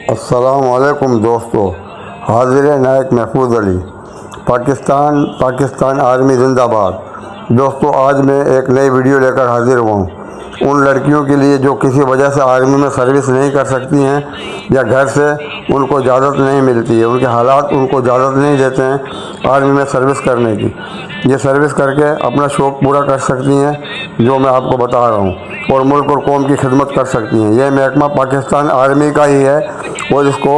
السلام علیکم دوستو، حاضر ہے نائک محفوظ علی۔ پاکستان آرمی زندہ باد۔ دوستو، آج میں ایک نئی ویڈیو لے کر حاضر ہوا ہوں۔ ان لڑکیوں کے لیے جو کسی وجہ سے آرمی میں سروس نہیں کر سکتی ہیں یا گھر سے ان کو اجازت نہیں ملتی ہے، ان کے حالات ان کو اجازت نہیں دیتے ہیں آرمی میں سروس کرنے کی، یہ سروس کر کے اپنا شوق پورا کر سکتی ہیں جو میں آپ کو بتا رہا ہوں، اور ملک اور قوم کی خدمت کر سکتی ہیں۔ یہ محکمہ پاکستان آرمی کا ہی ہے اور اس کو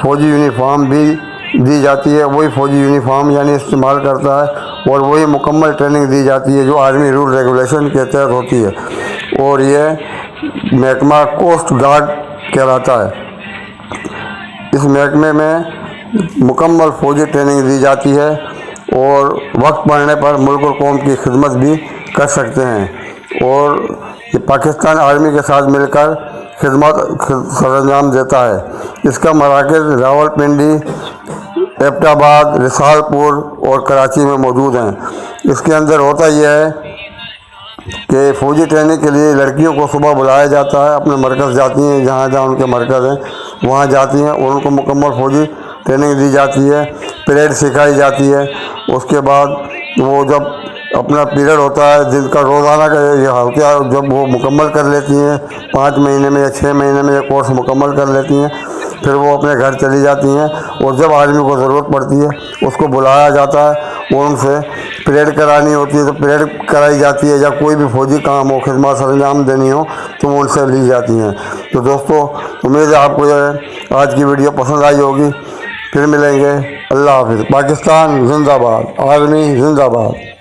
فوجی یونیفارم بھی دی جاتی ہے، وہی فوجی یونیفارم یعنی استعمال کرتا ہے، اور وہی مکمل ٹریننگ دی جاتی ہے جو آرمی رول ریگولیشن کے تحت ہوتی ہے، اور یہ محکمہ کوسٹ گارڈ کہلاتا ہے۔ اس محکمے میں مکمل فوجی ٹریننگ دی جاتی ہے اور وقت پڑنے پر ملک اور قوم کی خدمت بھی کر سکتے ہیں، اور یہ پاکستان آرمی کے ساتھ مل کر خدمت سر انجام دیتا ہے۔ اس کا مراکز راولپنڈی، ایبٹ آباد، رسال پور اور کراچی میں موجود ہیں۔ اس کے اندر ہوتا یہ ہے کہ فوجی ٹریننگ کے لیے لڑکیوں کو صبح بلایا جاتا ہے، اپنے مرکز جاتی ہیں، جہاں جہاں ان کے مرکز ہیں وہاں جاتی ہیں اور ان کو مکمل فوجی ٹریننگ دی جاتی ہے، پریڈ سکھائی جاتی ہے۔ اس کے بعد وہ جب اپنا پیریڈ ہوتا ہے جن کا روزانہ کا یہ ہوتا ہے، جب وہ مکمل کر لیتی ہیں 5 مہینے میں یا 6 مہینے میں یہ کورس مکمل کر لیتی ہیں، پھر وہ اپنے گھر چلی جاتی ہیں، اور جب آرمی کو ضرورت پڑتی ہے اس کو بلایا جاتا ہے اور ان سے پریڈ کرانی ہوتی ہے تو پریڈ کرائی جاتی ہے، یا کوئی بھی فوجی کام ہو، خدمات سر انجام دینی ہو تو وہ ان سے لی جاتی ہیں۔ تو دوستو، امید ہے آپ کو یہ آج کی ویڈیو پسند آئی ہوگی۔ پھر ملیں گے۔ اللہ حافظ۔ پاکستان زندہ باد، آرمی زندہ باد۔